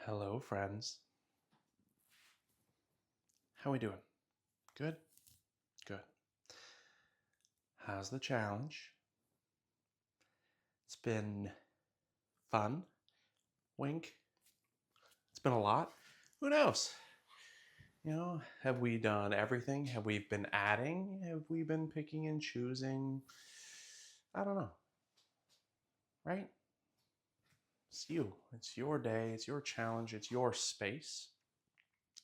Hello, friends. How we doing? Good? Good. How's the challenge? It's been fun. Wink. It's been a lot. Who knows? Have we done everything? Have we been adding? Have we been picking and choosing? I don't know. Right? It's you. It's your day. It's your challenge. It's your space.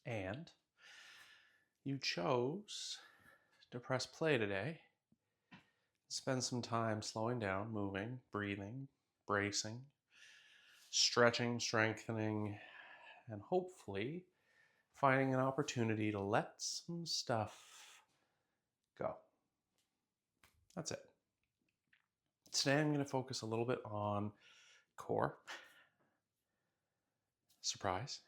And you chose to press play today. Spend some time slowing down, moving, breathing, bracing, stretching, strengthening, and hopefully finding an opportunity to let some stuff go. That's it. Today I'm going to focus a little bit on core. Surprise.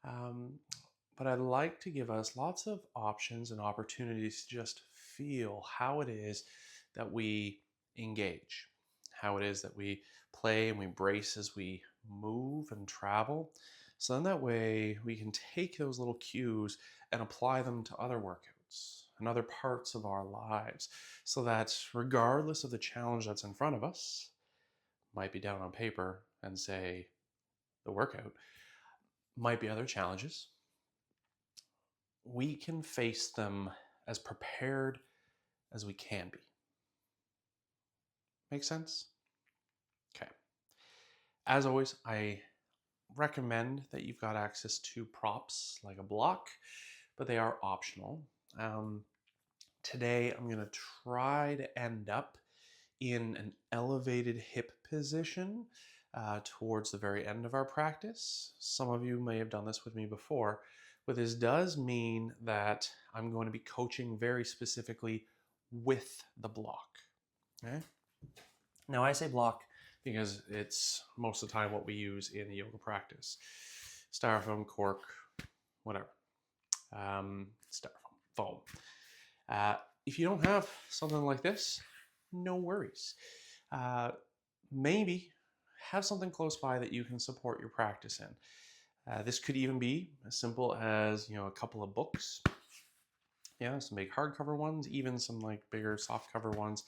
But I'd like to give us lots of options and opportunities to just feel how it is that we engage, how it is that we play and we brace as we move and travel. So then that way we can take those little cues and apply them to other workouts and other parts of our lives so that regardless of the challenge that's in front of us, might be down on paper and say the workout, might be other challenges, we can face them as prepared as we can be. Make sense? Okay. As always, I recommend that you've got access to props like a block, but they are optional. Today, I'm going to try to end up in an elevated hip position towards the very end of our practice. Some of you may have done this with me before, but this does mean that I'm going to be coaching very specifically with the block. Okay? Now, I say block because it's most of the time what we use in the yoga practice. Styrofoam, cork, whatever. Styrofoam, foam. If you don't have something like this, no worries. Maybe have something close by that you can support your practice in. This could even be as simple as a couple of books. Some big hardcover ones, even some like bigger softcover ones.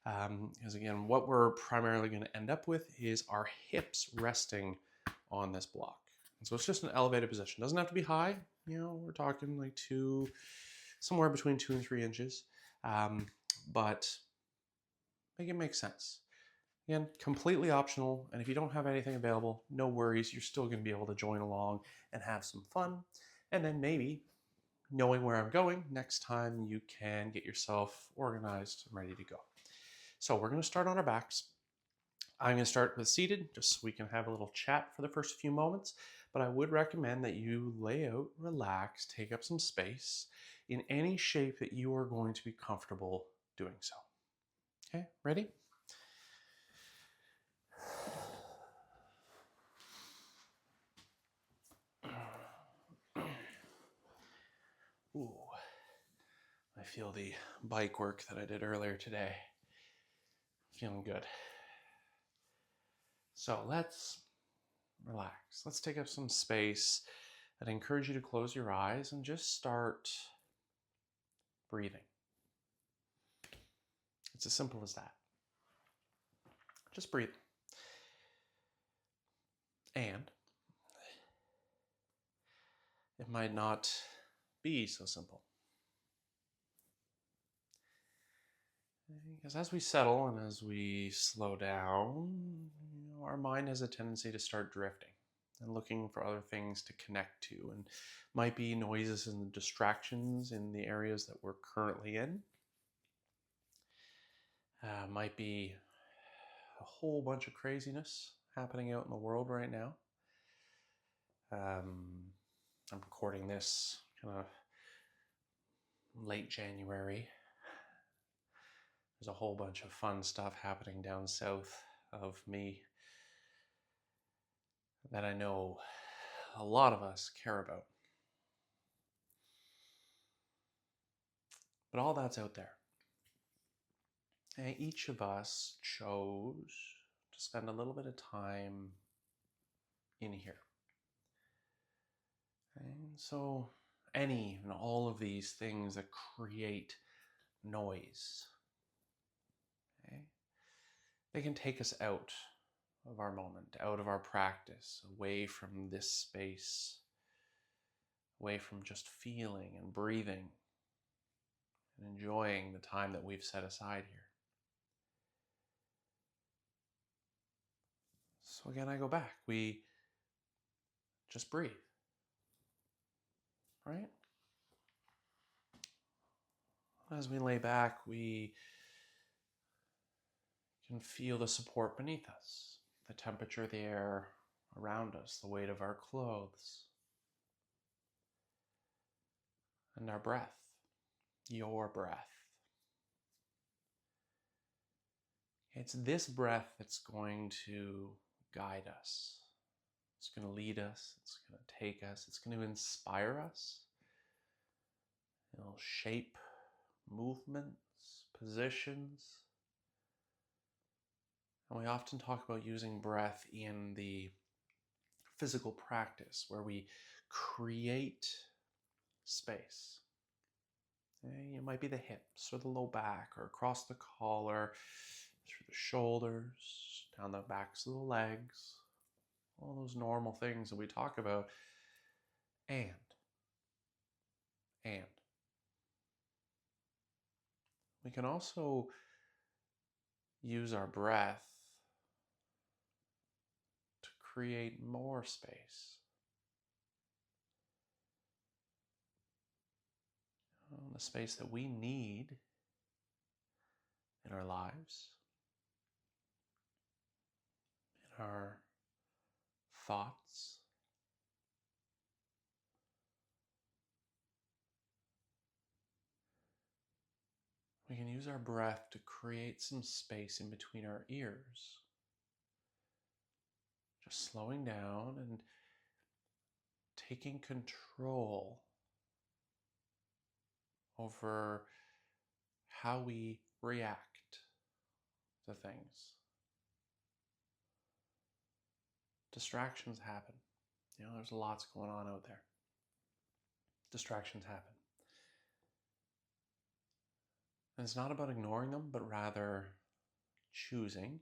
Because again, what we're primarily going to end up with is our hips resting on this block. And so it's just an elevated position. Doesn't have to be high. We're talking like somewhere between 2 and 3 inches. But make it make sense. Again, completely optional. And if you don't have anything available, no worries. You're still going to be able to join along and have some fun. And then maybe, knowing where I'm going, next time you can get yourself organized and ready to go. So we're going to start on our backs. I'm going to start with seated, just so we can have a little chat for the first few moments. But I would recommend that you lay out, relax, take up some space in any shape that you are going to be comfortable doing so. Okay, ready? Ooh, I feel the bike work that I did earlier today. Feeling good. So let's relax. Let's take up some space. I'd encourage you to close your eyes and just start breathing. It's as simple as that. Just breathe. And it might not be so simple. Because as we settle and as we slow down, our mind has a tendency to start drifting and looking for other things to connect to, and might be noises and distractions in the areas that we're currently in. Might be a whole bunch of craziness happening out in the world right now. I'm recording this kind of late January. There's a whole bunch of fun stuff happening down south of me that I know a lot of us care about. But all that's out there. And each of us chose to spend a little bit of time in here, And so any and all of these things that create noise, okay, they can take us out of our moment, out of our practice, away from this space, away from just feeling and breathing and enjoying the time that we've set aside here. So again, I go back. We just breathe, right? As we lay back, we can feel the support beneath us, the temperature of the air around us, the weight of our clothes, and our breath, your breath. It's this breath that's going to guide us. It's going to lead us. It's going to take us. It's going to inspire us. It'll shape movements, positions. And we often talk about using breath in the physical practice where we create space. It might be the hips or the low back or across the collar, through the shoulders, down the backs of the legs, all those normal things that we talk about. And we can also use our breath to create more space. The space that we need in our lives, in our thoughts. We can use our breath to create some space in between our ears. Just slowing down and taking control over how we react to things. Distractions happen. There's lots going on out there. Distractions happen. And it's not about ignoring them, but rather choosing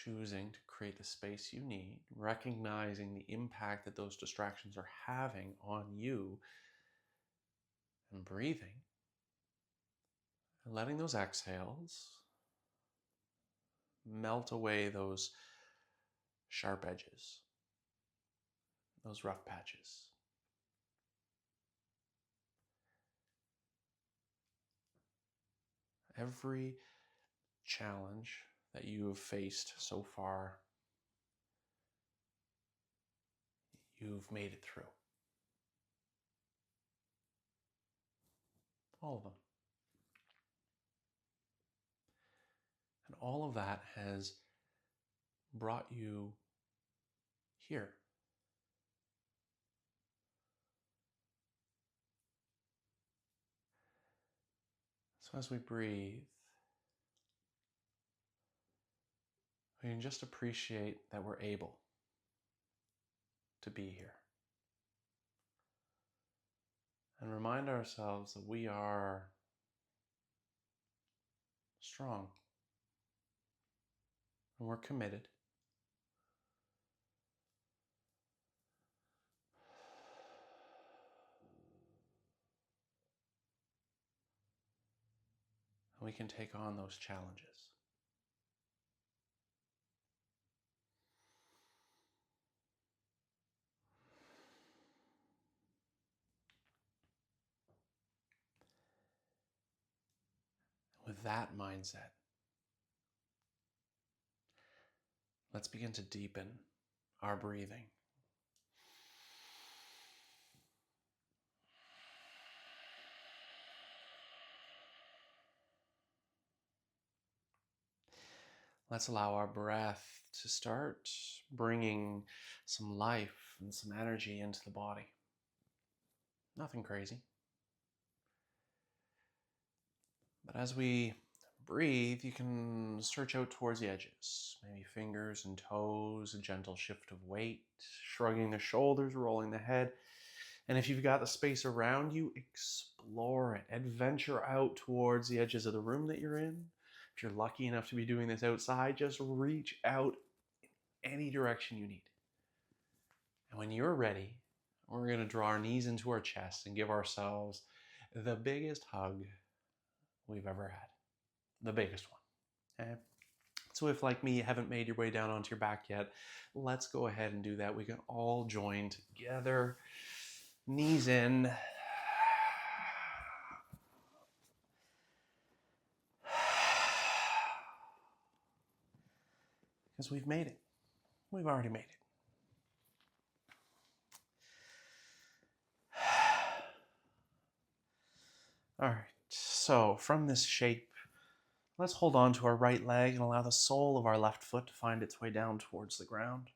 to create the space you need, recognizing the impact that those distractions are having on you, and breathing, and letting those exhales melt away those sharp edges, those rough patches. Every challenge that you have faced so far, you've made it through. All of them. And all of that has brought you here. So as we breathe, we can just appreciate that we're able to be here. And remind ourselves that we are strong and we're committed. And we can take on those challenges. With that mindset, let's begin to deepen our breathing. Let's allow our breath to start bringing some life and some energy into the body. Nothing crazy. But as we breathe, you can stretch out towards the edges. Maybe fingers and toes, a gentle shift of weight, shrugging the shoulders, rolling the head. And if you've got the space around you, explore it. Adventure out towards the edges of the room that you're in. If you're lucky enough to be doing this outside, just reach out in any direction you need. And when you're ready, we're going to draw our knees into our chest and give ourselves the biggest hug we've ever had. The biggest one. Okay? So if, like me, you haven't made your way down onto your back yet, let's go ahead and do that. We can all join together. Knees in. Because we've made it. We've already made it. All right, so from this shape, let's hold on to our right leg and allow the sole of our left foot to find its way down towards the ground.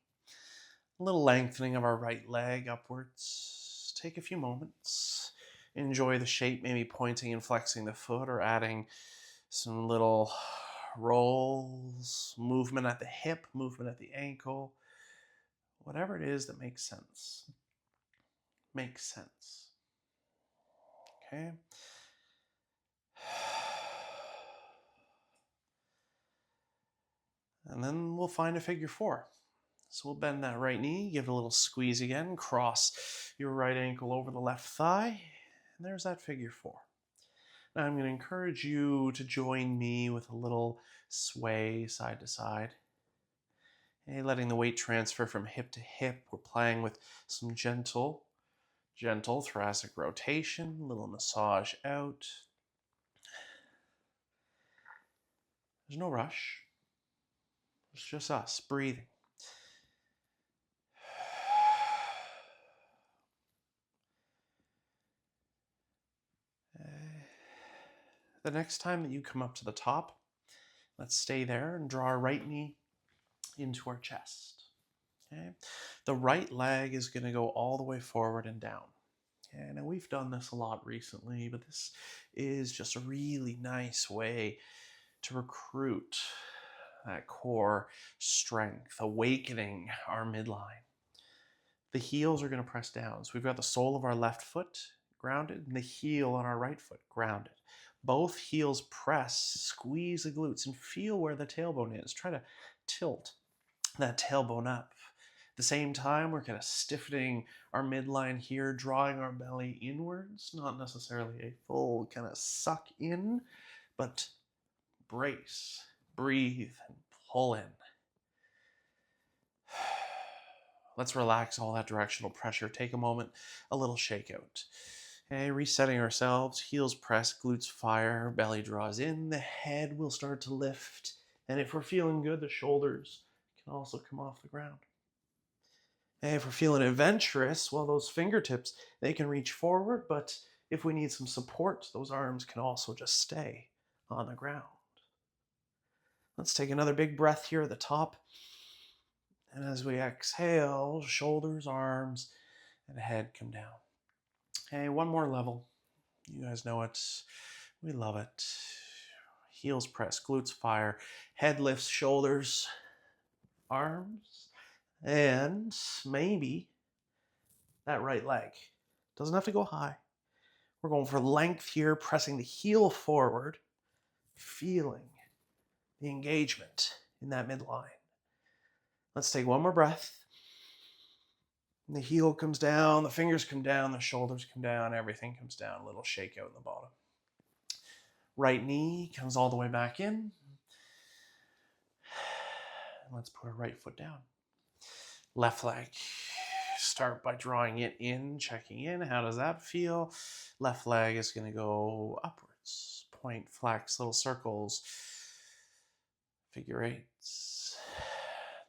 A little lengthening of our right leg upwards. Take a few moments. Enjoy the shape, maybe pointing and flexing the foot or adding some little rolls, movement at the hip, movement at the ankle. Whatever it is that makes sense. Makes sense. Okay. And then we'll find a figure four. So we'll bend that right knee, give it a little squeeze again, cross your right ankle over the left thigh, and there's that figure four. Now I'm going to encourage you to join me with a little sway side to side. Okay, letting the weight transfer from hip to hip. We're playing with some gentle thoracic rotation, a little massage out. There's no rush. It's just us breathing. The next time that you come up to the top, let's stay there and draw our right knee into our chest. Okay? The right leg is going to go all the way forward and down. Okay? Now we've done this a lot recently, but this is just a really nice way to recruit that core strength, awakening our midline. The heels are going to press down. So we've got the sole of our left foot grounded and the heel on our right foot grounded. Both heels press, squeeze the glutes, and feel where the tailbone is. Try to tilt that tailbone up. At the same time, we're kind of stiffening our midline here, drawing our belly inwards. Not necessarily a full kind of suck in, but brace, breathe, and pull in. Let's relax all that directional pressure. Take a moment, a little shakeout. Okay, resetting ourselves, heels press, glutes fire, belly draws in, the head will start to lift. And if we're feeling good, the shoulders can also come off the ground. And if we're feeling adventurous, well, those fingertips, they can reach forward, but if we need some support, those arms can also just stay on the ground. Let's take another big breath here at the top. And as we exhale, shoulders, arms, and head come down. Okay, one more level. You guys know it. We love it. Heels press, glutes fire, head lifts, shoulders, arms, and maybe that right leg. Doesn't have to go high. We're going for length here, pressing the heel forward, feeling the engagement in that midline. Let's take one more breath. The heel comes down, the fingers come down, the shoulders come down, everything comes down, a little shake out in the bottom. Right knee comes all the way back in. Let's put our right foot down. Left leg. Start by drawing it in, checking in. How does that feel? Left leg is going to go upwards. Point, flex, little circles. Figure eights.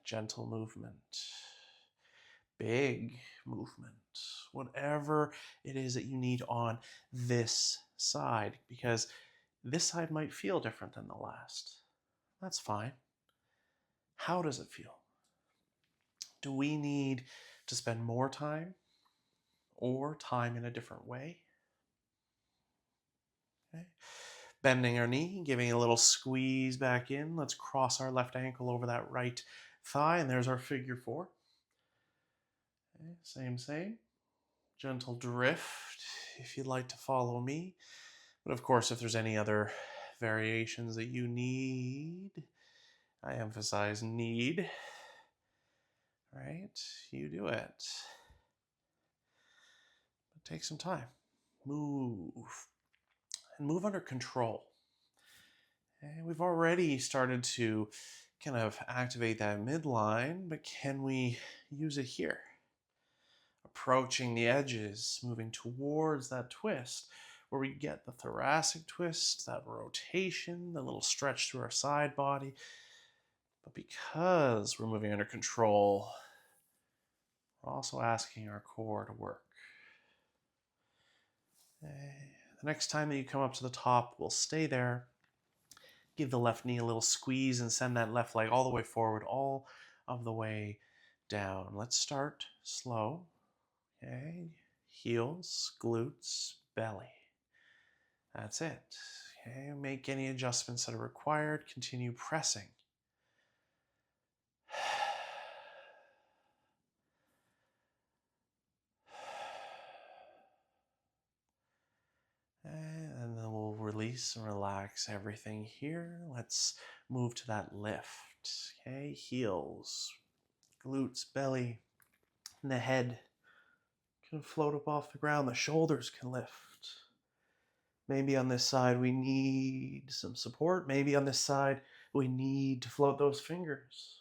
Gentle movement. Big movement. Whatever it is that you need on this side, because this side might feel different than the last. That's fine. How does it feel? Do we need to spend more time or time in a different way? Okay. Bending our knee, giving a little squeeze back in. Let's cross our left ankle over that right thigh, and there's our figure four. Okay, same. Gentle drift if you'd like to follow me. But of course, if there's any other variations that you need, I emphasize need, right? You do it. But take some time. Move. And move under control. And we've already started to kind of activate that midline, but can we use it here? Approaching the edges, moving towards that twist, where we get the thoracic twist, that rotation, the little stretch through our side body. But because we're moving under control, we're also asking our core to work. The next time that you come up to the top, we'll stay there. Give the left knee a little squeeze and send that left leg all the way forward, all of the way down. Let's start slow. Okay, heels, glutes, belly. That's it. Okay, make any adjustments that are required. Continue pressing. And then we'll release and relax everything here. Let's move to that lift. Okay, heels, glutes, belly, and the head can float up off the ground. The shoulders can lift. Maybe on this side we need some support. Maybe on this side we need to float those fingers.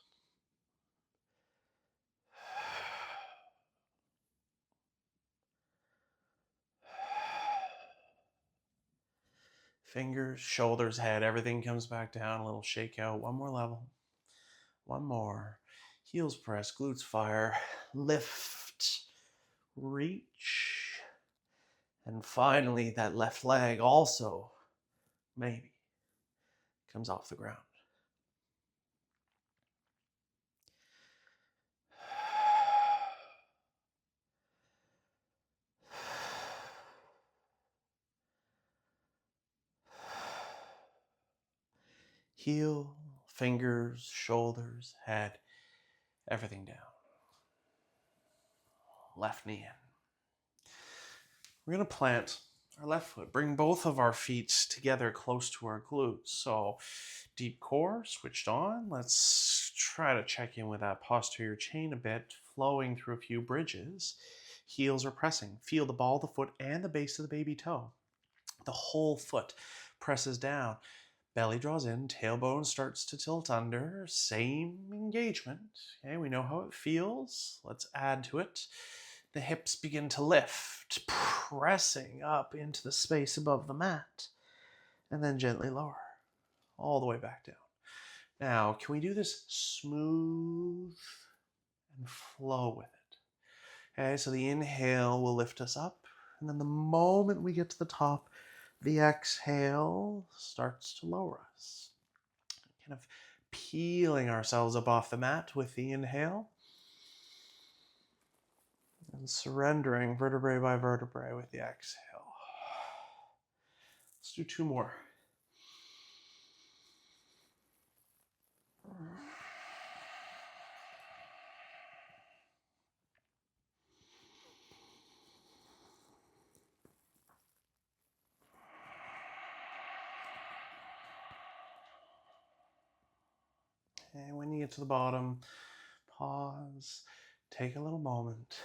Fingers, shoulders, head, everything comes back down. A little shake out. One more level. One more. Heels press, glutes fire. Lift, reach. And finally, that left leg also, maybe, comes off the ground. Heel, fingers, shoulders, head, everything down. Left knee in. We're going to plant our left foot. Bring both of our feet together close to our glutes. So deep core switched on. Let's try to check in with that posterior chain a bit, flowing through a few bridges. Heels are pressing. Feel the ball of the foot and the base of the baby toe. The whole foot presses down. Belly draws in, tailbone starts to tilt under. Same engagement. Okay, we know how it feels. Let's add to it. The hips begin to lift, pressing up into the space above the mat, and then gently lower, all the way back down. Now, can we do this smooth and flow with it? Okay, so the inhale will lift us up, and then the moment we get to the top, the exhale starts to lower us. Kind of peeling ourselves up off the mat with the inhale, and surrendering vertebrae by vertebrae with the exhale. Let's do two more. And when you get to the bottom, pause, take a little moment.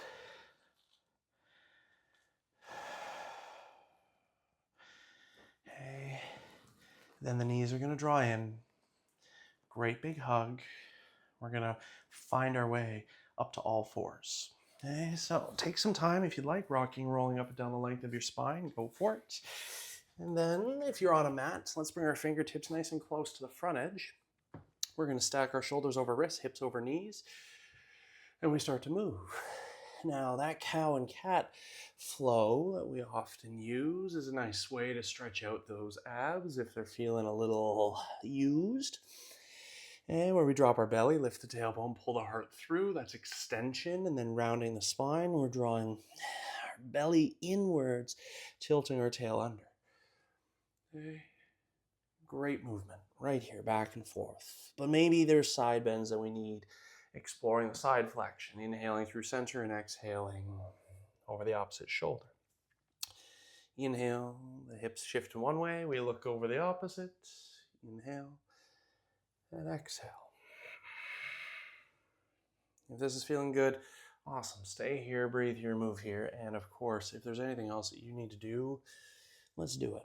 Okay. Then the knees are going to draw in. Great big hug. We're going to find our way up to all fours. Okay, so take some time if you'd like, rocking, rolling up and down the length of your spine. Go for it. And then if you're on a mat, let's bring our fingertips nice and close to the front edge. We're going to stack our shoulders over wrists, hips over knees, and we start to move. Now, that cow and cat flow that we often use is a nice way to stretch out those abs if they're feeling a little used. And where we drop our belly, lift the tailbone, pull the heart through. That's extension, and then rounding the spine, we're drawing our belly inwards, tilting our tail under. Okay. Great movement right here, back and forth. But maybe there's side bends that we need. Exploring the side flexion, inhaling through center and exhaling over the opposite shoulder. Inhale, the hips shift in one way, we look over the opposite. Inhale and exhale. If this is feeling good, awesome. Stay here, breathe here, move here. And of course, if there's anything else that you need to do, let's do it.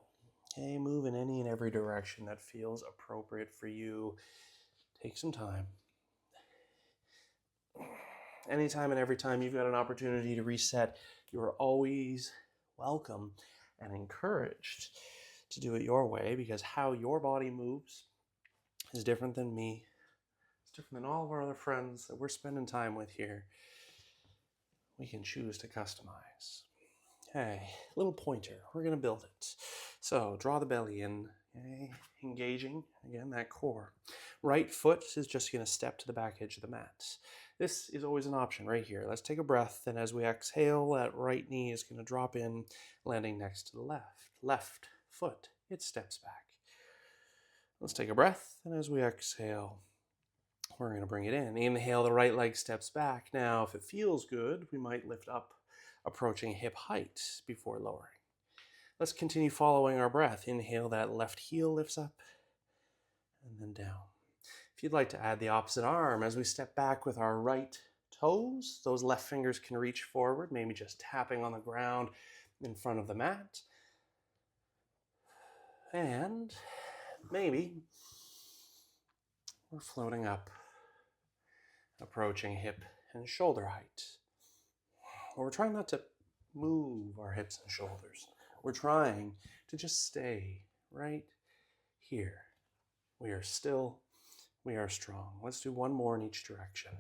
Okay, move in any and every direction that feels appropriate for you. Take some time. Anytime and every time you've got an opportunity to reset, you're always welcome and encouraged to do it your way, because how your body moves is different than me. It's different than all of our other friends that we're spending time with here. We can choose to customize. Okay, little pointer. We're going to build it. So draw the belly in, okay? Engaging, again, that core. Right foot is just going to step to the back edge of the mat. This is always an option right here. Let's take a breath, and as we exhale, that right knee is going to drop in, landing next to the left. Left foot, it steps back. Let's take a breath, and as we exhale, we're going to bring it in. Inhale, the right leg steps back. Now, if it feels good, we might lift up, approaching hip height before lowering. Let's continue following our breath. Inhale, that left heel lifts up, and then down. If you'd like to add the opposite arm, as we step back with our right toes, those left fingers can reach forward, maybe just tapping on the ground in front of the mat. And maybe we're floating up, approaching hip and shoulder height. We're trying not to move our hips and shoulders. We're trying to just stay right here. We are still, we are strong. Let's do one more in each direction.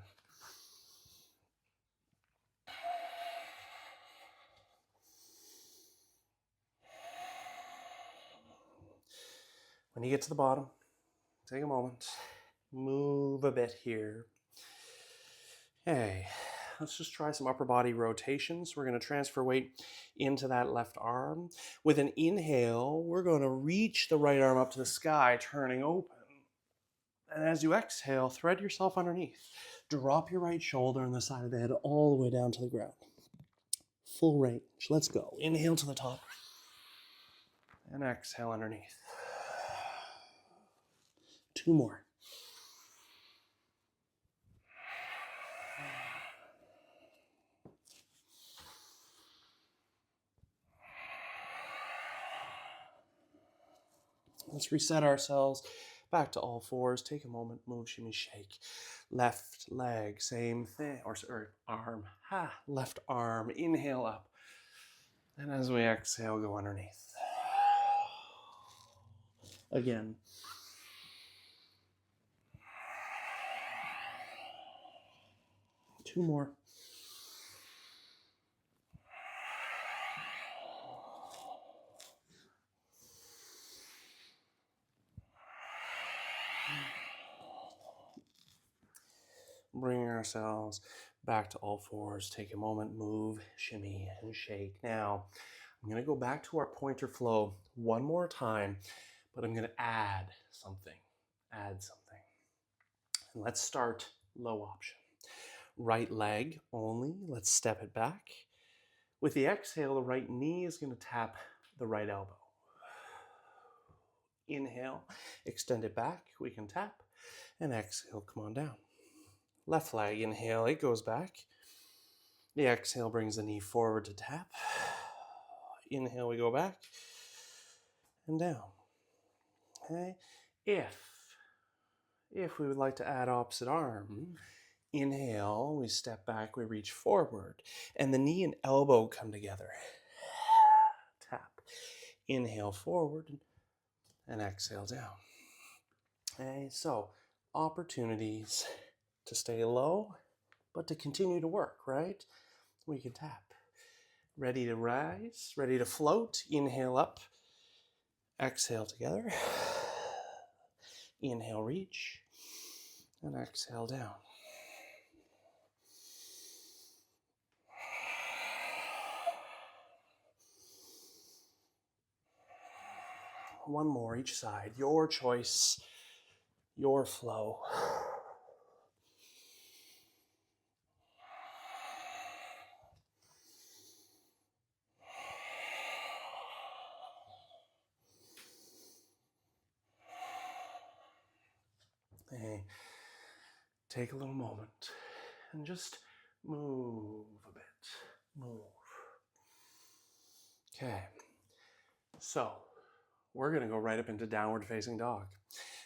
When you get to the bottom, take a moment, move a bit here. Okay, let's just try some upper body rotations. We're going to transfer weight into that left arm. With an inhale, we're going to reach the right arm up to the sky, turning open. And as you exhale, thread yourself underneath. Drop your right shoulder and the side of the head all the way down to the ground. Full range. Let's go. Inhale to the top. And exhale underneath. 2 more. Let's reset ourselves back to all fours. Take a moment, move, shimmy, shake. Left leg, same thing, or arm. Left arm, inhale up. And as we exhale, go underneath. Again. Two more. Bringing ourselves back to all fours. Take a moment, move, shimmy, and shake. Now, I'm going to go back to our pointer flow one more time, but I'm going to add something. And let's start low option. Right leg only. Let's step it back. With the exhale, the right knee is going to tap the right elbow. Inhale, extend it back. We can tap. And exhale, come on down. Left leg, inhale, it goes back. The exhale brings the knee forward to tap. Inhale, we go back and down. Okay. If we would like to add opposite arm, inhale, we step back, we reach forward, and the knee and elbow come together. Tap. Inhale forward and exhale down. Okay, so opportunities to stay low, but to continue to work, right? We can tap. Ready to rise, ready to float. Inhale up, exhale together. Inhale, reach, and exhale down. One more each side. Your choice, your flow. Hey, take a little moment and just move a bit. Move. Okay. So we're going to go right up into downward facing dog.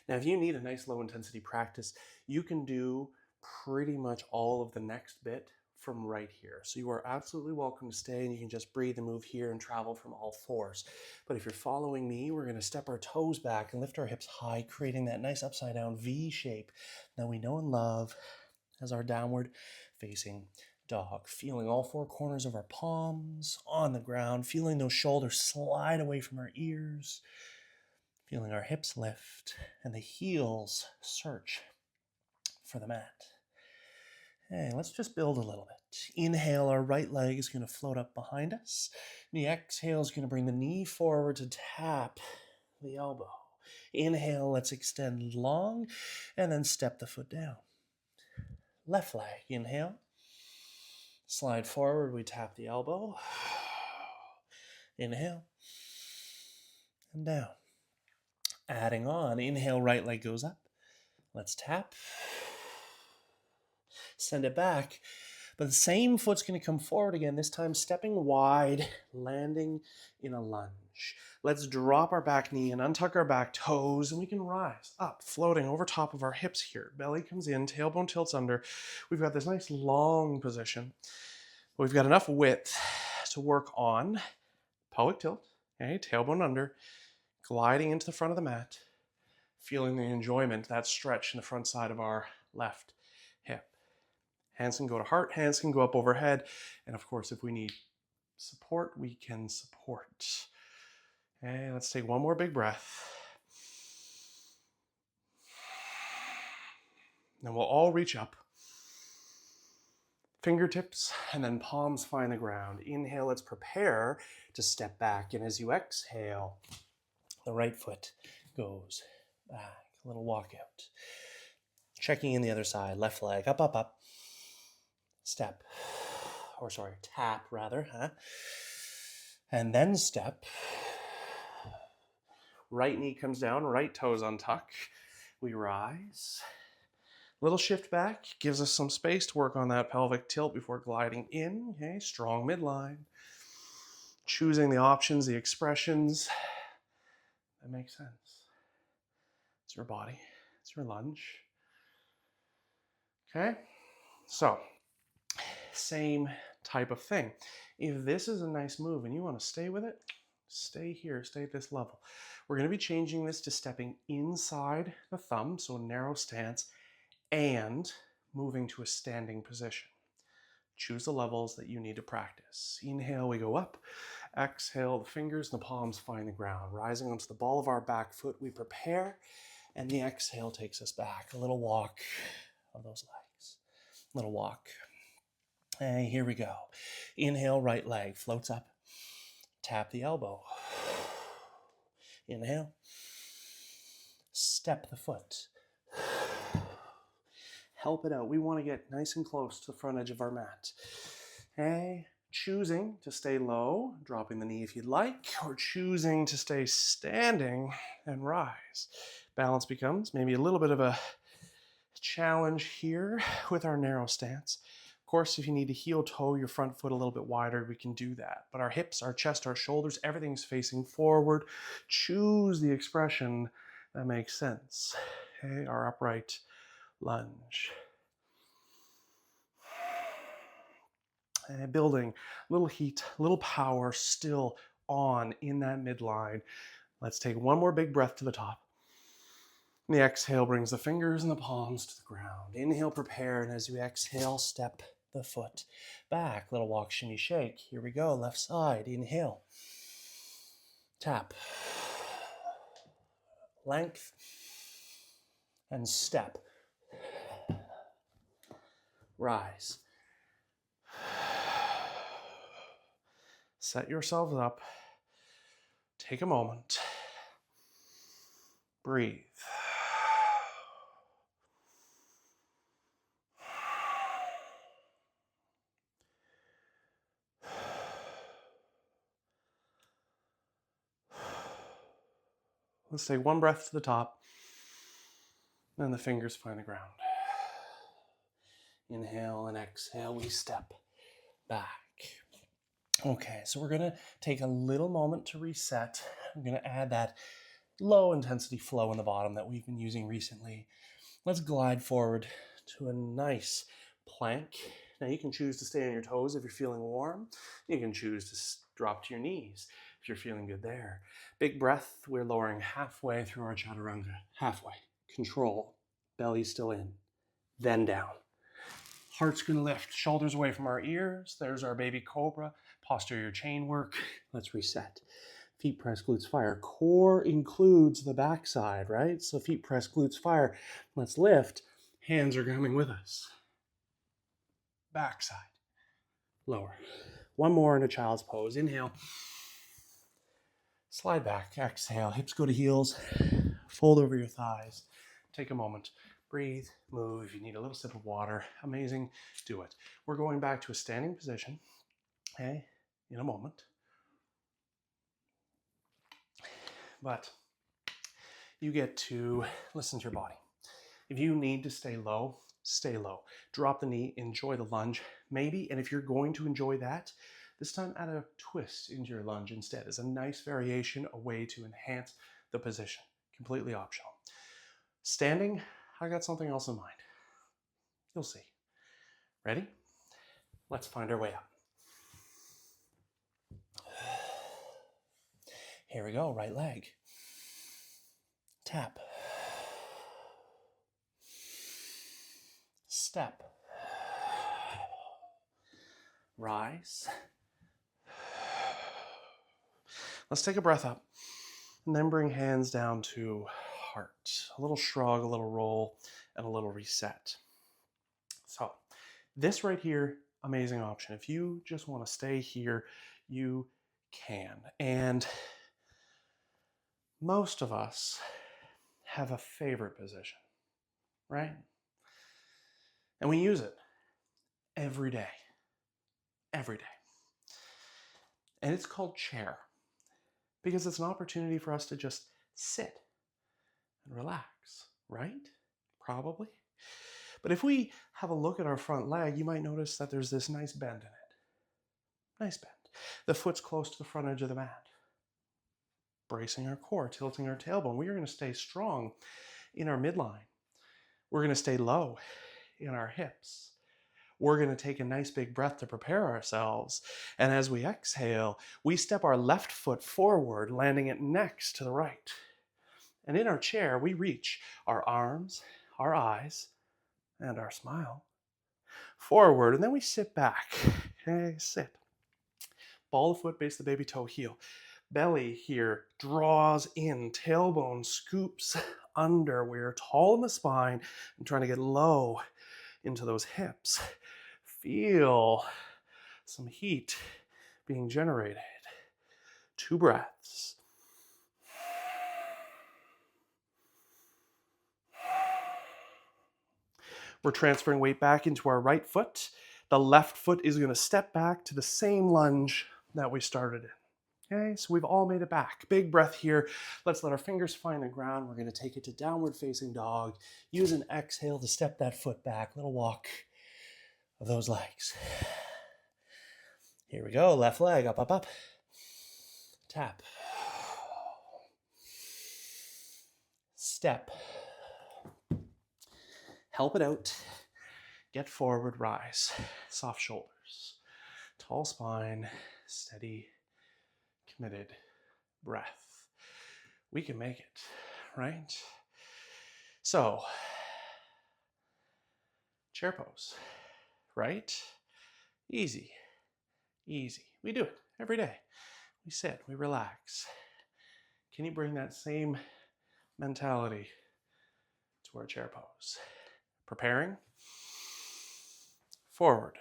Now, if you need a nice low intensity practice, you can do pretty much all of the next bit from right here. So you are absolutely welcome to stay, and you can just breathe and move here and travel from all fours. But if you're following me, we're going to step our toes back and lift our hips high, creating that nice upside down V shape that we know and love as our downward facing dog. Feeling all four corners of our palms on the ground, feeling those shoulders slide away from our ears, feeling our hips lift and the heels search for the mat. Hey, let's just build a little bit. Inhale, our right leg is going to float up behind us. The exhale is going to bring the knee forward to tap the elbow. Inhale, let's extend long, and then step the foot down. Left leg, inhale. Slide forward, we tap the elbow. Inhale, and down. Adding on, inhale, right leg goes up. Let's tap. Send it back, but the same foot's going to come forward again, this time stepping wide, landing in a lunge. Let's drop our back knee and untuck our back toes, and we can rise up, floating over top of our hips here. Belly comes in, tailbone tilts under. We've got this nice long position. We've got enough width to work on pelvic tilt, okay, tailbone under, gliding into the front of the mat, feeling the enjoyment, that stretch in the front side of our left hip. Hands can go to heart, hands can go up overhead, and of course, if we need support, we can support. Okay, let's take one more big breath. Then we'll all reach up. Fingertips and then palms find the ground. Inhale, let's prepare to step back. And as you exhale, the right foot goes back. A little walkout. Checking in the other side. Left leg up, up, up. Step. Or sorry, tap rather. And then step. Right knee comes down, right toes untuck. We rise. Little shift back gives us some space to work on that pelvic tilt before gliding in. Okay, strong midline. Choosing the options, the expressions that make sense. It's your body. It's your lunge. Okay, so same type of thing. If this is a nice move and you want to stay with it, stay here, stay at this level. We're going to be changing this to stepping inside the thumb, so a narrow stance, and moving to a standing position. Choose the levels that you need to practice. Inhale, we go up. Exhale, the fingers and the palms find the ground. Rising onto the ball of our back foot, we prepare, and the exhale takes us back. A little walk of those legs. Little walk. Hey, here we go. Inhale, right leg floats up. Tap the elbow. Inhale. Step the foot. Help it out. We want to get nice and close to the front edge of our mat. Okay. Choosing to stay low, dropping the knee if you'd like, or choosing to stay standing and rise. Balance becomes maybe a little bit of a challenge here with our narrow stance. Of course, if you need to heel toe your front foot a little bit wider, we can do that. But our hips, our chest, our shoulders, everything's facing forward. Choose the expression that makes sense. Okay, our upright lunge. And building a little heat, a little power still on in that midline. Let's take one more big breath to the top. And the exhale brings the fingers and the palms to the ground. Inhale, prepare, and as you exhale, step the foot back. Little walk, shimmy, shake. Here we go, left side. Inhale. Tap. Length. And step. Rise. Set yourselves up. Take a moment. Breathe. Let's take one breath to the top, and the fingers find the ground. Inhale and exhale, we step back. Okay, so we're gonna take a little moment to reset. I'm gonna add that low intensity flow in the bottom that we've been using recently. Let's glide forward to a nice plank. Now you can choose to stay on your toes if you're feeling warm. You can choose to drop to your knees if you're feeling good there. Big breath, we're lowering halfway through our chaturanga. Halfway. Control. Belly still in. Then down. Heart's gonna lift. Shoulders away from our ears. There's our baby cobra. Posterior chain work. Let's reset. Feet press, glutes fire. Core includes the backside, right? So feet press, glutes fire. Let's lift. Hands are coming with us. Backside. Lower. One more in a child's pose. Inhale. Slide back. Exhale. Hips go to heels. Fold over your thighs. Take a moment. Breathe. Move. If you need a little sip of water, amazing. Do it. We're going back to a standing position. Okay? In a moment. But you get to listen to your body. If you need to stay low, stay low. Drop the knee, enjoy the lunge, maybe. And if you're going to enjoy that, this time add a twist into your lunge instead. It's a nice variation, a way to enhance the position. Completely optional. Standing, I got something else in mind. You'll see. Ready? Let's find our way up. Here we go, right leg. Tap. Step. Rise. Let's take a breath up and then bring hands down to heart. A little shrug, a little roll, and a little reset. So this right here, amazing option. If you just want to stay here, you can. And most of us have a favorite position, right? And we use it every day. Every day. And it's called chair because it's an opportunity for us to just sit and relax, right? Probably. But if we have a look at our front leg, you might notice that there's this nice bend in it. Nice bend. The foot's close to the front edge of the mat. Bracing our core, tilting our tailbone. We are going to stay strong in our midline. We're going to stay low in our hips. We're going to take a nice big breath to prepare ourselves. And as we exhale, we step our left foot forward, landing it next to the right. And in our chair, we reach our arms, our eyes, and our smile forward. And then we sit back. Okay, sit. Ball of foot, base the baby toe, heel. Belly here draws in, tailbone scoops under. We're tall in the spine and trying to get low into those hips. Feel some heat being generated. 2 breaths. We're transferring weight back into our right foot. The left foot is going to step back to the same lunge that we started in. Okay, so we've all made it back. Big breath here. Let's let our fingers find the ground. We're going to take it to downward facing dog. Use an exhale to step that foot back. Little walk of those legs. Here we go. Left leg, up, up, up. Tap. Step. Help it out. Get forward, rise. Soft shoulders. Tall spine. Steady, committed breath. We can make it, right? So, chair pose, right? Easy, easy. We do it every day. We sit, we relax. Can you bring that same mentality to our chair pose? Preparing. Forward.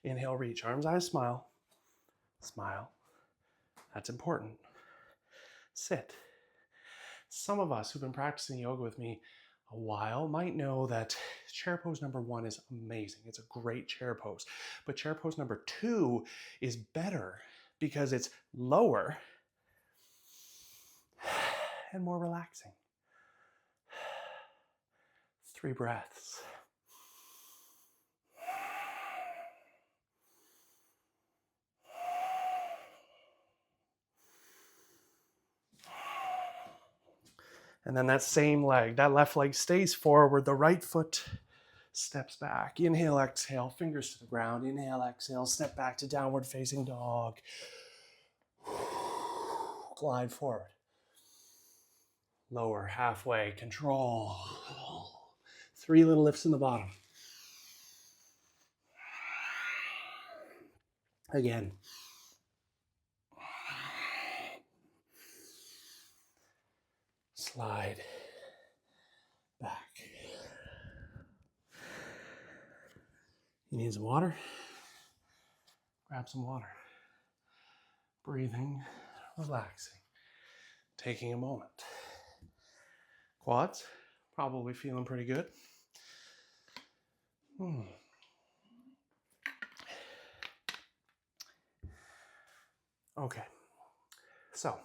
Inhale, reach. Arms, eyes, smile. Smile. That's important. Sit. Some of us who've been practicing yoga with me a while might know that chair pose number 1 is amazing. It's a great chair pose. But chair pose number 2 is better because it's lower and more relaxing. 3 breaths. And then that same leg, that left leg stays forward, the right foot steps back. Inhale, exhale, fingers to the ground. Inhale, exhale, step back to downward facing dog. Glide forward. Lower, halfway, control. 3 little lifts in the bottom. Again. Slide back. You need some water? Grab some water. Breathing, relaxing, taking a moment. Quads, probably feeling pretty good. Okay, so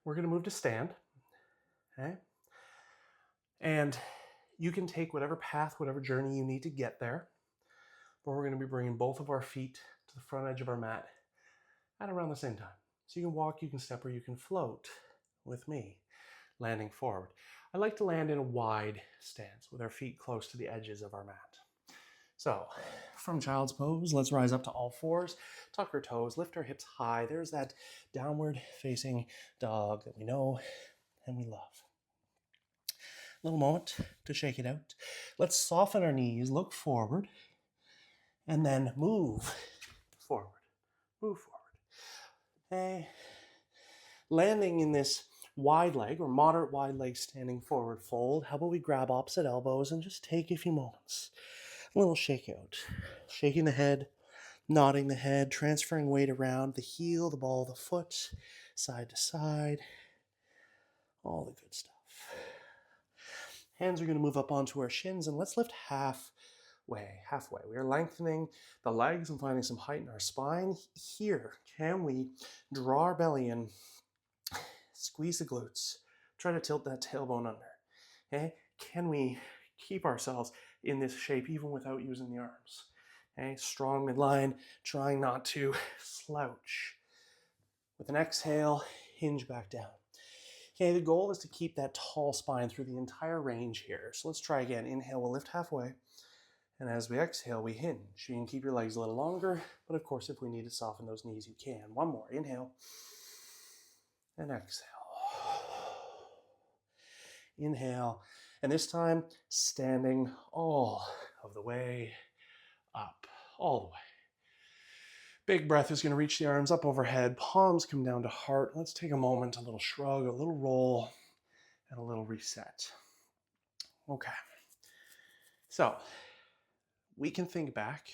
we're going to move to stand. Okay? And you can take whatever path, whatever journey you need to get there. But we're going to be bringing both of our feet to the front edge of our mat at around the same time. So you can walk, you can step, or you can float with me, landing forward. I like to land in a wide stance with our feet close to the edges of our mat. So from child's pose, let's rise up to all fours, tuck our toes, lift our hips high. There's that downward facing dog that we know and we love. Little moment to shake it out. Let's soften our knees, look forward, and then move forward. Move forward. Okay. Landing in this wide leg or moderate wide leg standing forward fold. How about we grab opposite elbows and just take a few moments. A little shake out. Shaking the head, nodding the head, transferring weight around the heel, the ball of the foot, side to side. All the good stuff. Hands are going to move up onto our shins and let's lift halfway. We are lengthening the legs and finding some height in our spine. Here, can we draw our belly in, squeeze the glutes, try to tilt that tailbone under. Okay? Can we keep ourselves in this shape even without using the arms? Okay? Strong midline, trying not to slouch. With an exhale, hinge back down. Okay, the goal is to keep that tall spine through the entire range here. So let's try again. Inhale, we'll lift halfway. And as we exhale, we hinge. You can keep your legs a little longer, but of course, if we need to soften those knees, you can. One more. Inhale and exhale. Inhale. And this time, standing all of the way up. All the way. Big breath is going to reach the arms up overhead. Palms come down to heart. Let's take a moment, a little shrug, a little roll, and a little reset. Okay. So, we can think back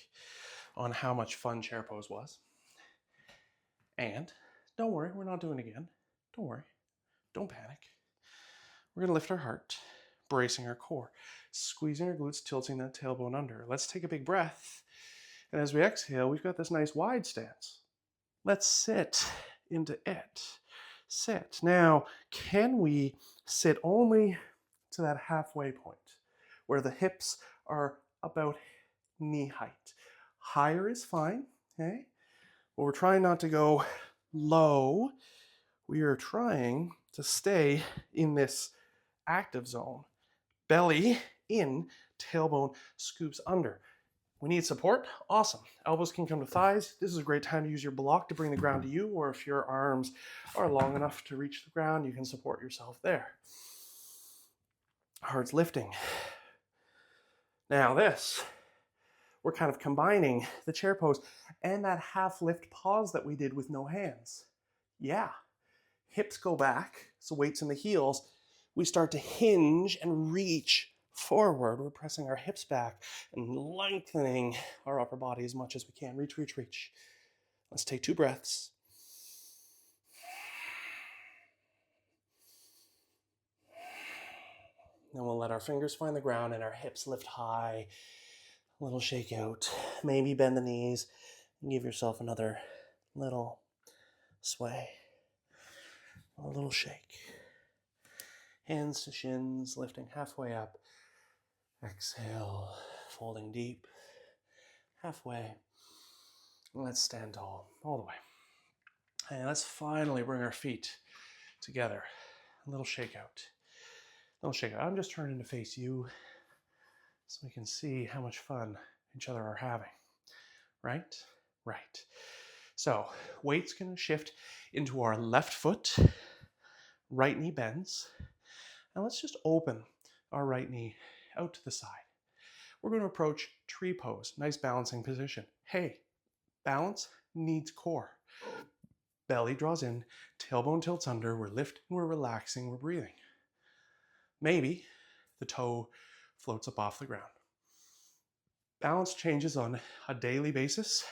on how much fun chair pose was. And don't worry, we're not doing it again. Don't worry. Don't panic. We're going to lift our heart, bracing our core, squeezing our glutes, tilting that tailbone under. Let's take a big breath. And as we exhale, we've got this nice wide stance. Let's sit into it. Sit. Now, can we sit only to that halfway point where the hips are about knee height? Higher is fine, okay? But we're trying not to go low. We are trying to stay in this active zone. Belly in, tailbone scoops under. We need support. Awesome. Elbows can come to thighs. This is a great time to use your block to bring the ground to you, or if your arms are long enough to reach the ground, you can support yourself there. Heart's lifting. Now this, we're kind of combining the chair pose and that half lift pause that we did with no hands. Yeah. Hips go back, so weight's in the heels. We start to hinge and reach forward. We're pressing our hips back and lengthening our upper body as much as we can. Reach, reach, reach. Let's take 2 breaths. Then we'll let our fingers find the ground and our hips lift high. A little shake out. Maybe bend the knees and give yourself another little sway. A little shake. Hands to shins, lifting halfway up. Exhale, folding deep. Halfway. Let's stand tall, all the way. And let's finally bring our feet together. A little shake out. A little shake out. I'm just turning to face you so we can see how much fun each other are having. Right? Right. So, weight's going to shift into our left foot. Right knee bends. And let's just open our right knee out to the side. We're going to approach tree pose. Nice balancing position. Hey, balance needs core. Belly draws in, tailbone tilts under, we're lifting, we're relaxing, we're breathing. Maybe the toe floats up off the ground. Balance changes on a daily basis,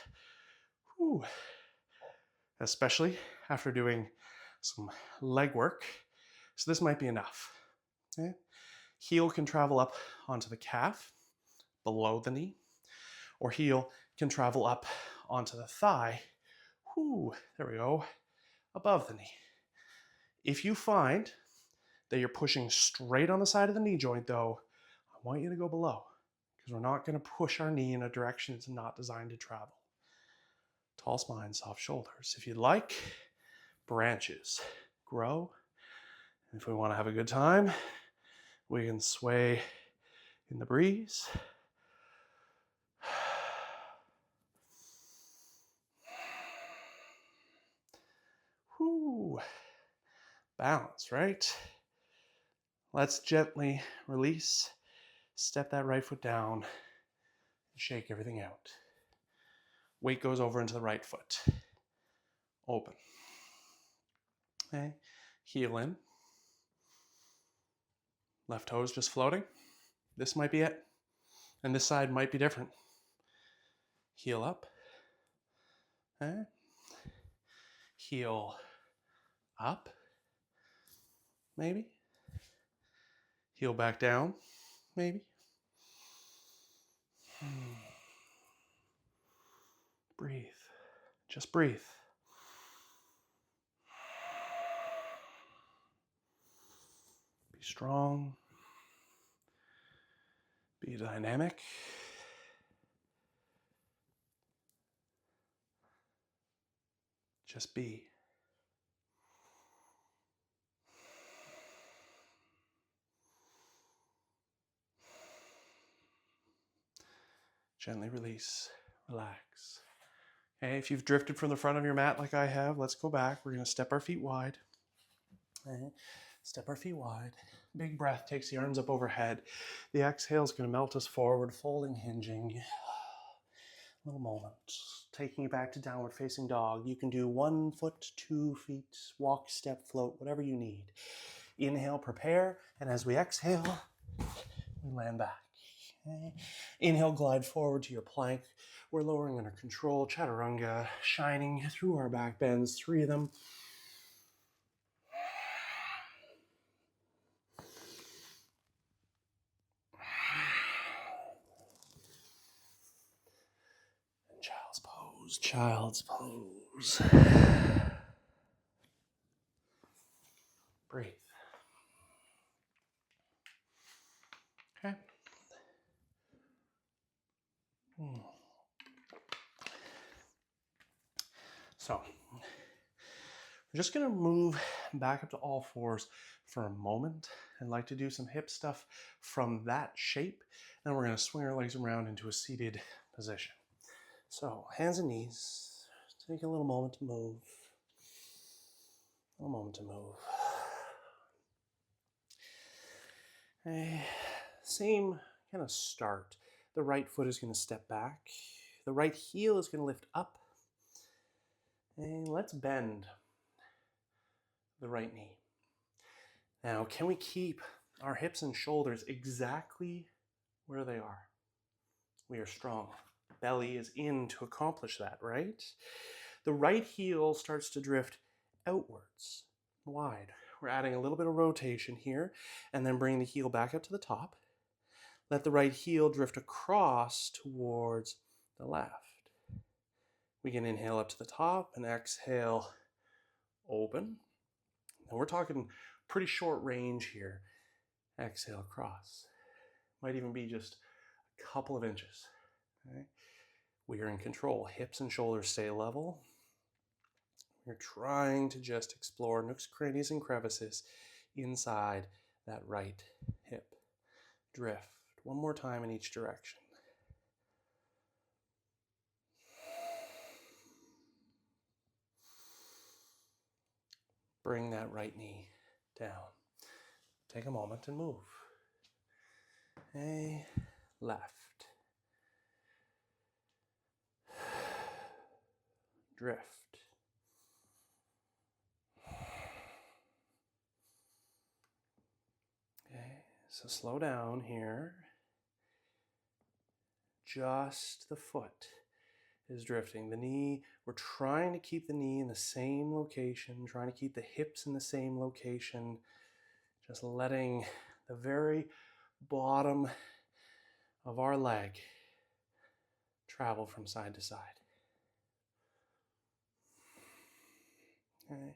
especially after doing some leg work. So this might be enough. Okay? Heel can travel up onto the calf, below the knee, or heel can travel up onto the thigh. There we go, above the knee. If you find that you're pushing straight on the side of the knee joint though, I want you to go below because we're not going to push our knee in a direction it's not designed to travel. Tall spine, soft shoulders. If you'd like, branches grow. And if we want to have a good time, we can sway in the breeze. Balance, right? Let's gently release, step that right foot down, and shake everything out. Weight goes over into the right foot. Open. Okay. Heel in. Left toe is just floating. This might be it. And this side might be different. Heel up. Okay. Heel up. Maybe. Heel back down. Maybe. Breathe. Just breathe. Be strong. Be dynamic. Just be. Gently release, relax. Okay, if you've drifted from the front of your mat like I have, let's go back. We're going to step our feet wide. Okay. Step our feet wide. Big breath takes the arms up overhead. The exhale is going to melt us forward, folding, hinging. Little moment. Taking you back to downward facing dog. You can do 1 foot, 2 feet, walk, step, float, whatever you need. Inhale, prepare, and as we exhale, we land back. Okay. Inhale, glide forward to your plank. We're lowering under control, chaturanga, shining through our back bends, 3 of them. And child's pose, child's pose. Breathe. Okay. So, we're just going to move back up to all fours for a moment and like to do some hip stuff from that shape. Then we're going to swing our legs around into a seated position. So, hands and knees. Take a little moment to move. A moment to move. Same kind of start. The right foot is going to step back. The right heel is going to lift up. And let's bend the right knee. Now, can we keep our hips and shoulders exactly where they are? We are strong. Belly is in to accomplish that, right? The right heel starts to drift outwards, wide. We're adding a little bit of rotation here, and then bring the heel back up to the top. Let the right heel drift across towards the left. We can inhale up to the top and exhale, open. And we're talking pretty short range here. Exhale across. Might even be just a couple of inches. Okay? We are in control. Hips and shoulders stay level. We're trying to just explore nooks, crannies, and crevices inside that right hip. Drift one more time in each direction. Bring that right knee down. Take a moment and move. Okay, left. Drift. Okay, so slow down here. Just the foot is drifting. The knee, we're trying to keep the knee in the same location, trying to keep the hips in the same location, just letting the very bottom of our leg travel from side to side. Okay.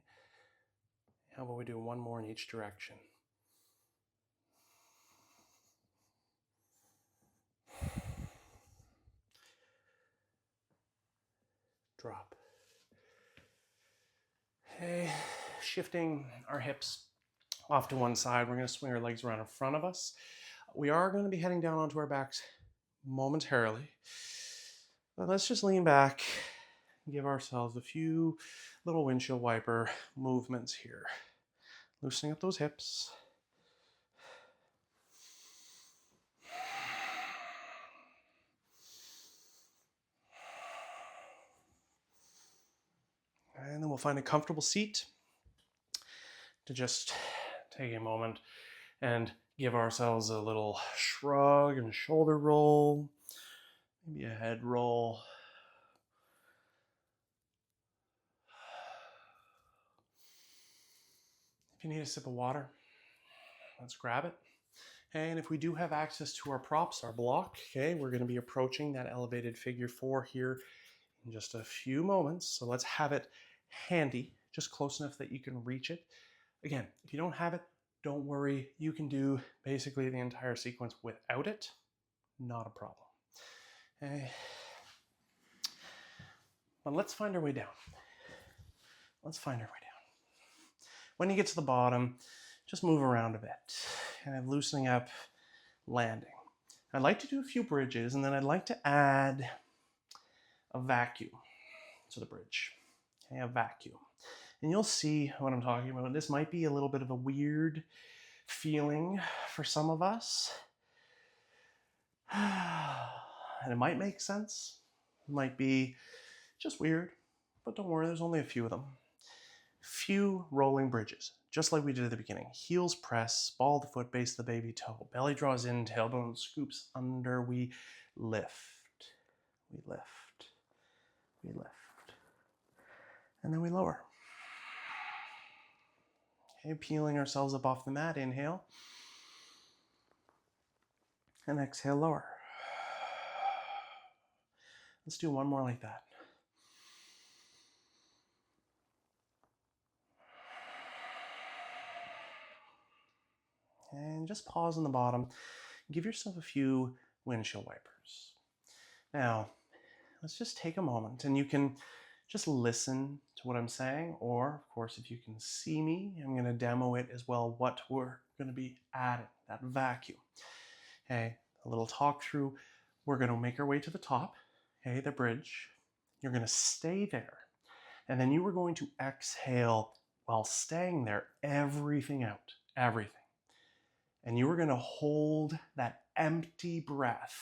How about we do one more in each direction? Drop. Okay, shifting our hips off to one side. We're going to swing our legs around in front of us. We are going to be heading down onto our backs momentarily. But let's just lean back and give ourselves a few little windshield wiper movements here. Loosening up those hips. And then we'll find a comfortable seat to just take a moment and give ourselves a little shrug and shoulder roll, maybe a head roll. If you need a sip of water, let's grab it. And if we do have access to our props, our block, okay, we're going to be approaching that elevated figure 4 here in just a few moments. So let's have it handy, just close enough that you can reach it. Again, if you don't have it, don't worry. You can do basically the entire sequence without it. Not a problem. Okay. But let's find our way down. Let's find our way down. When you get to the bottom, just move around a bit. Kind of loosening up, landing. I'd like to do a few bridges, and then I'd like to add a vacuum to the bridge. Okay, a vacuum. And you'll see what I'm talking about. This might be a little bit of a weird feeling for some of us. And it might make sense. It might be just weird, but don't worry, there's only a few of them. Few rolling bridges, just like we did at the beginning. Heels press, ball of the foot, base of the baby toe. Belly draws in, tailbone scoops under. We lift, we lift, we lift. And then we lower. Okay, peeling ourselves up off the mat. Inhale. And exhale, lower. Let's do one more like that. And just pause on the bottom. Give yourself a few windshield wipers. Now, let's just take a moment, and you can just listen to what I'm saying, or of course, if you can see me, I'm going to demo it as well, what we're going to be adding, that vacuum. Okay, a little talk through. We're going to make our way to the top, okay, the bridge. You're going to stay there, and then you are going to exhale while staying there, everything out, everything. And you are going to hold that empty breath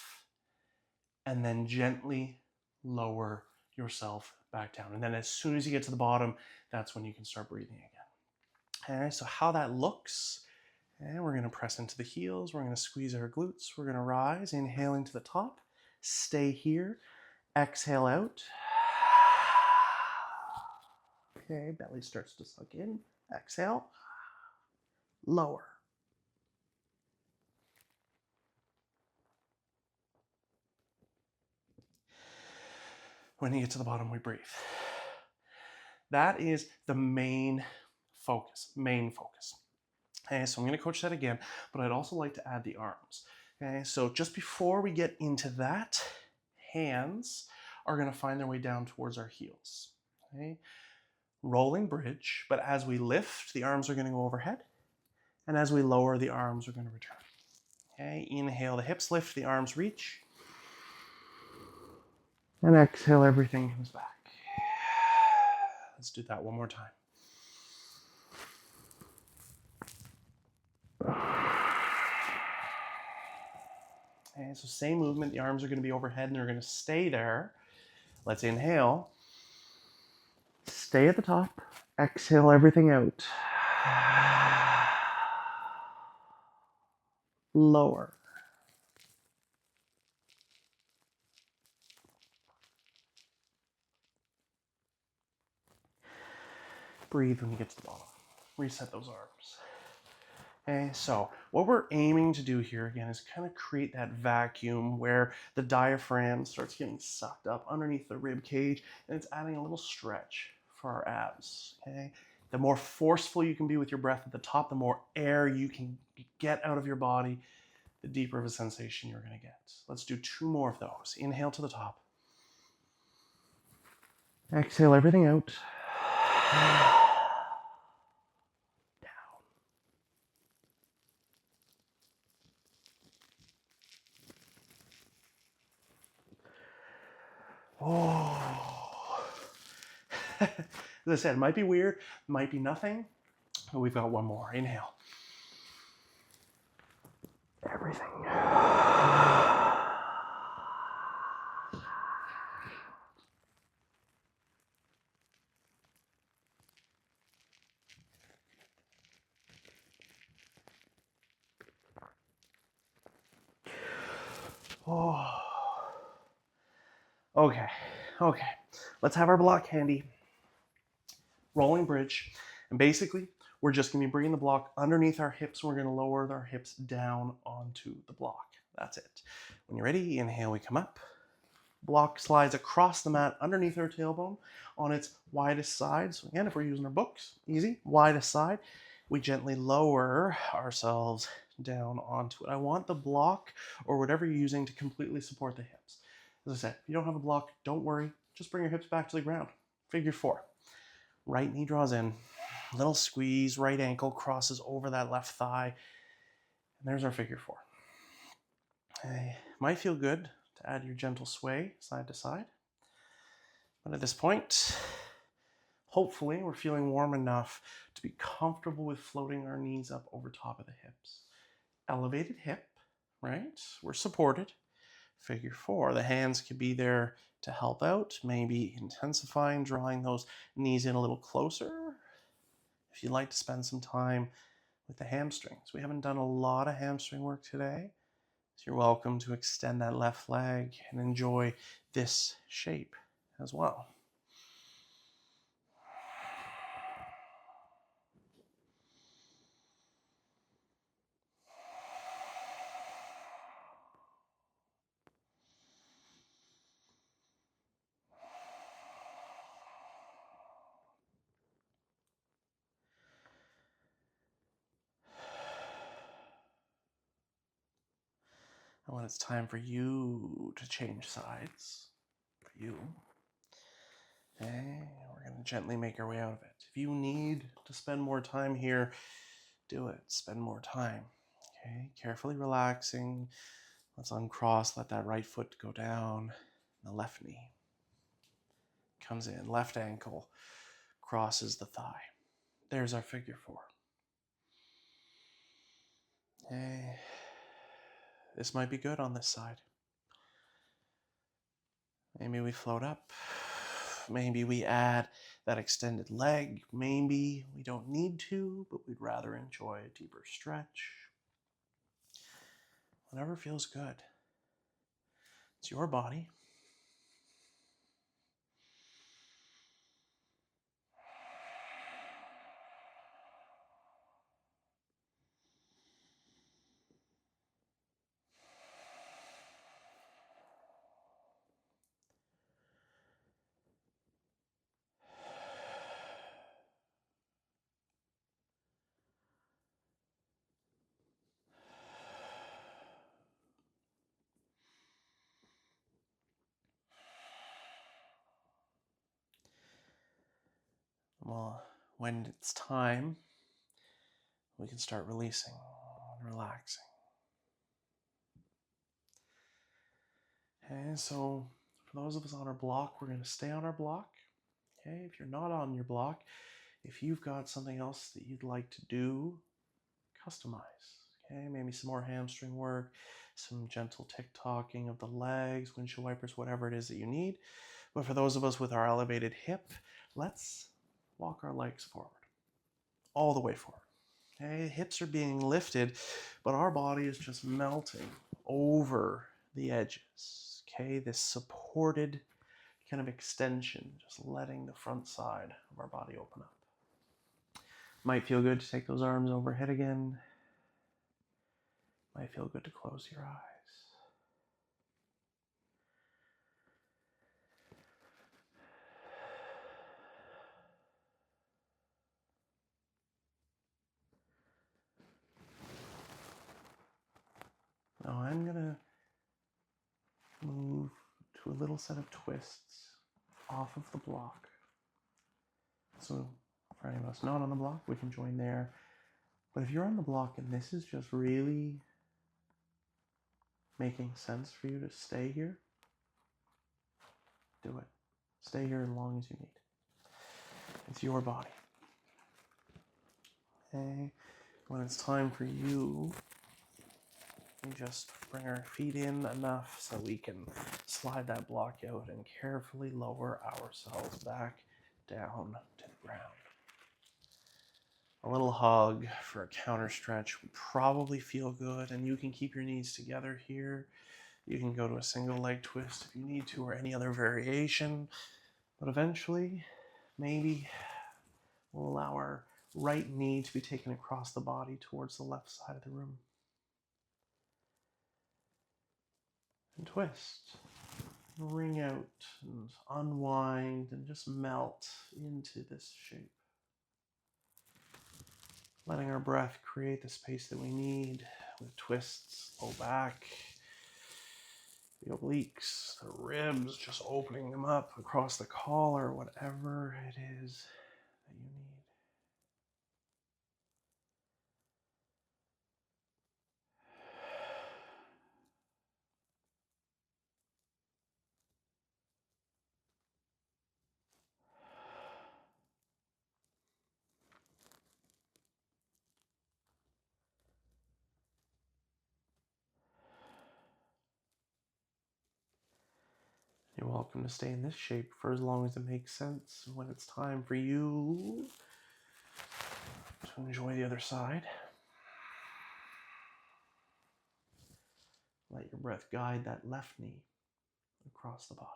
and then gently lower yourself back down. And then as soon as you get to the bottom, that's when you can start breathing again. Okay, so how that looks, and we're going to press into the heels. We're going to squeeze our glutes. We're going to rise, inhaling to the top. Stay here. Exhale out. Okay, belly starts to suck in. Exhale. lower. When you get to the bottom, we breathe. That is the main focus, Okay, so I'm going to coach that again, but I'd also like to add the arms. Okay, so just before we get into that, hands are going to find their way down towards our heels. Okay, rolling bridge, but as we lift, the arms are going to go overhead, and as we lower, the arms are going to return. Okay, inhale, the hips lift, the arms reach, and exhale, everything comes back. Let's do that one more time. Okay, so same movement, the arms are going to be overhead and they're going to stay there. Let's inhale. Stay at the top. Exhale everything out. Lower. Breathe when you get to the bottom. Reset those arms. Okay, so what we're aiming to do here again is kind of create that vacuum where the diaphragm starts getting sucked up underneath the rib cage and it's adding a little stretch for our abs. Okay, the more forceful you can be with your breath at the top, the more air you can get out of your body, the deeper of a sensation you're going to get. Let's do 2 more of those. Inhale to the top. Exhale everything out. Oh. As I said, it might be weird, might be nothing, but we've got one more. Inhale. Everything. Oh. Okay. Let's have our block handy. Rolling bridge. And basically, we're just going to be bringing the block underneath our hips. And we're going to lower our hips down onto the block. That's it. When you're ready, inhale, we come up. Block slides across the mat underneath our tailbone on its widest side. So again, if we're using our books, easy, widest side. We gently lower ourselves down onto it. I want the block or whatever you're using to completely support the hips. As I said, if you don't have a block, don't worry. Just bring your hips back to the ground. Figure 4. Right knee draws in. Little squeeze. Right ankle crosses over that left thigh. And there's our figure 4. Might feel good to add your gentle sway side to side. But at this point, hopefully we're feeling warm enough to be comfortable with floating our knees up over top of the hips. Elevated hip, right? We're supported. Figure 4. The hands could be there to help out, maybe intensifying, drawing those knees in a little closer. If you'd like to spend some time with the hamstrings. We haven't done a lot of hamstring work today. So you're welcome to extend that left leg and enjoy this shape as well. And when it's time for you to change sides, for you, okay, we're going to gently make our way out of it. If you need to spend more time here, do it. Spend more time. Okay, carefully relaxing. Let's uncross, let that right foot go down. The left knee comes in, left ankle crosses the thigh. There's our figure 4. Okay. This might be good on this side. Maybe we float up. Maybe we add that extended leg. Maybe we don't need to, but we'd rather enjoy a deeper stretch. Whatever feels good. It's your body. Well, when it's time, we can start releasing and relaxing. Okay, so for those of us on our block, we're going to stay on our block. Okay, if you're not on your block, if you've got something else that you'd like to do, customize. Okay, maybe some more hamstring work, some gentle tick-tocking of the legs, windshield wipers, whatever it is that you need. But for those of us with our elevated hip, let's walk our legs forward, all the way forward. Okay, hips are being lifted, but our body is just melting over the edges. Okay, this supported kind of extension, just letting the front side of our body open up. Might feel good to take those arms overhead again. Might feel good to close your eyes. Now I'm going to move to a little set of twists off of the block. So for any of us not on the block, we can join there. But if you're on the block and this is just really making sense for you to stay here, do it. Stay here as long as you need. It's your body. Okay. When it's time for you, we just bring our feet in enough so we can slide that block out and carefully lower ourselves back down to the ground. A little hug for a counter stretch would probably feel good, and you can keep your knees together here. You can go to a single leg twist if you need to, or any other variation. But eventually, maybe we'll allow our right knee to be taken across the body towards the left side of the room. And twist. Wring out and unwind and just melt into this shape. Letting our breath create the space that we need with twists, low back, the obliques, the ribs, just opening them up across the collar, whatever it is that you need. You're welcome to stay in this shape for as long as it makes sense. When it's time for you to enjoy the other side, let your breath guide that left knee across the body.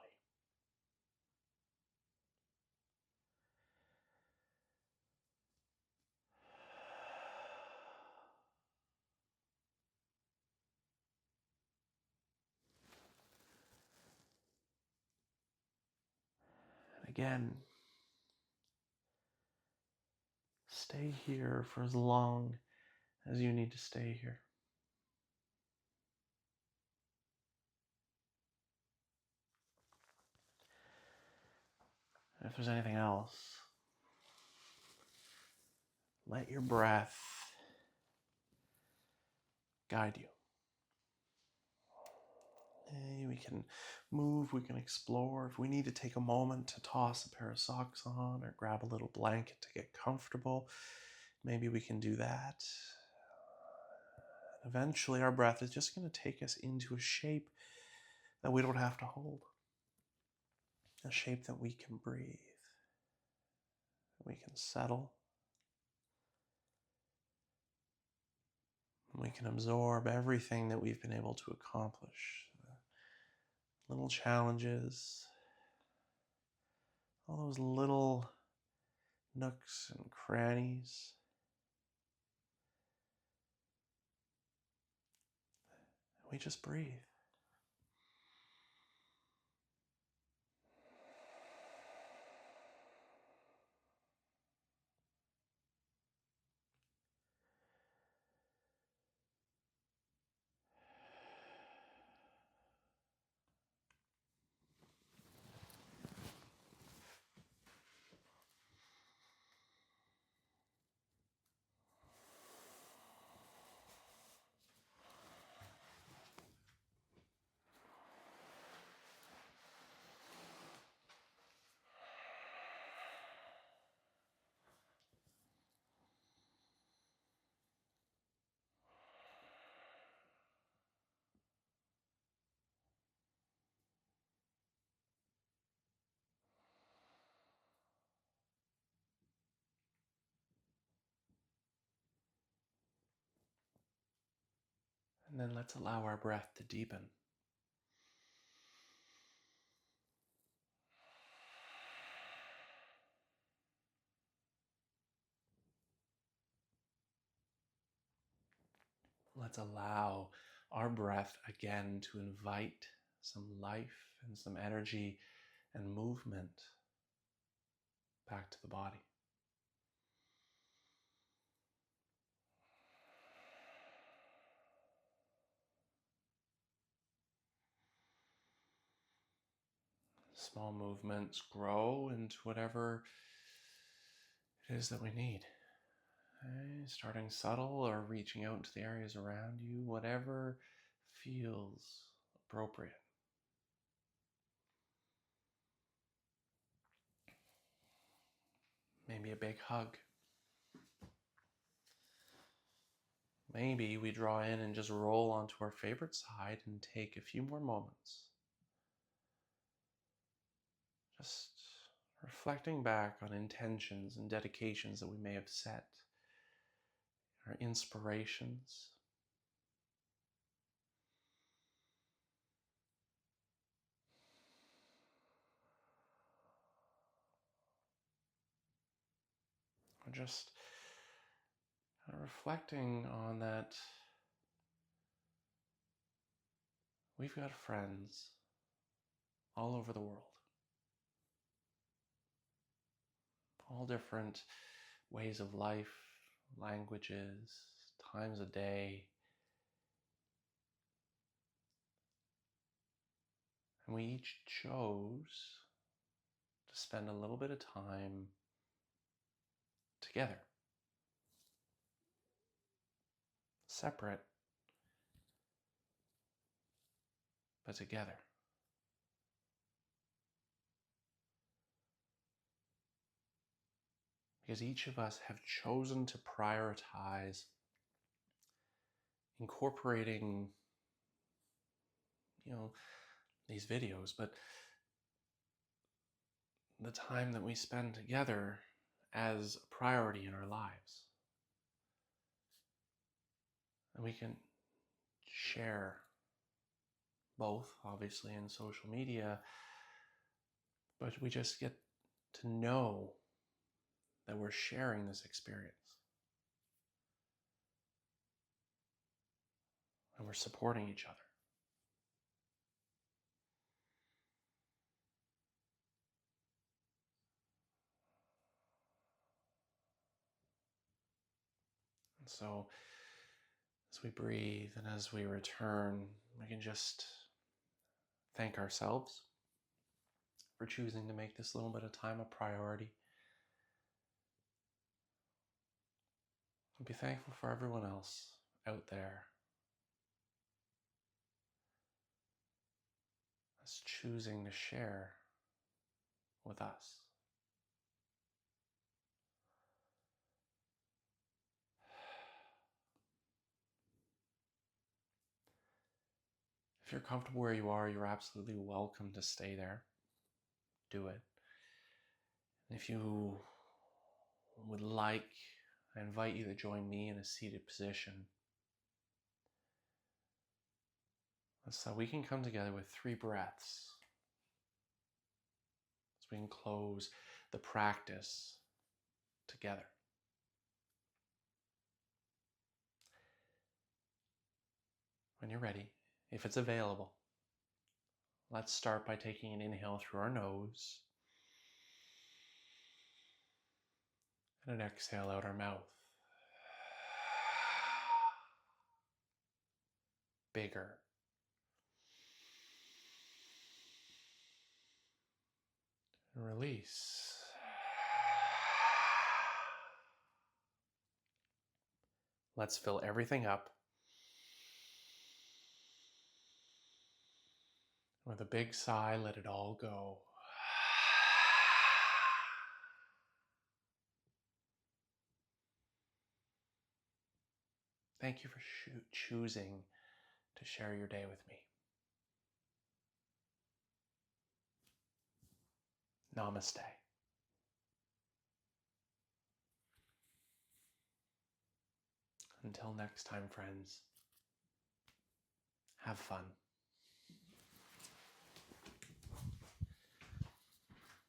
And again, stay here for as long as you need to stay here. And if there's anything else, let your breath guide you. We can move, we can explore. If we need to take a moment to toss a pair of socks on or grab a little blanket to get comfortable, maybe we can do that. Eventually, our breath is just going to take us into a shape that we don't have to hold. A shape that we can breathe. We can settle. We can absorb everything that we've been able to accomplish. Little challenges, all those little nooks and crannies. We just breathe. And then let's allow our breath to deepen. Let's allow our breath again to invite some life and some energy and movement back to the body. Small movements grow into whatever it is that we need. Okay? Starting subtle or reaching out into the areas around you, whatever feels appropriate. Maybe a big hug. Maybe we draw in and just roll onto our favorite side and take a few more moments. Just reflecting back on intentions and dedications that we may have set, our inspirations. Or just reflecting on that we've got friends all over the world. All different ways of life, languages, times of day. And we each chose to spend a little bit of time together. Separate, but together. Because each of us have chosen to prioritize incorporating, these videos, but the time that we spend together as a priority in our lives. And we can share both, obviously, in social media, but we just get to know that we're sharing this experience. And we're supporting each other. And so, as we breathe and as we return, we can just thank ourselves for choosing to make this little bit of time a priority. And be thankful for everyone else out there that's choosing to share with us. If you're comfortable where you are, you're absolutely welcome to stay there. Do it. And if you would like, I invite you to join me in a seated position. So we can come together with 3 breaths. So we can close the practice together. When you're ready, if it's available, let's start by taking an inhale through our nose and an exhale out our mouth. Bigger. And release. Let's fill everything up with a big sigh. Let it all go. Thank you for choosing to share your day with me. Namaste. Until next time, friends. Have fun.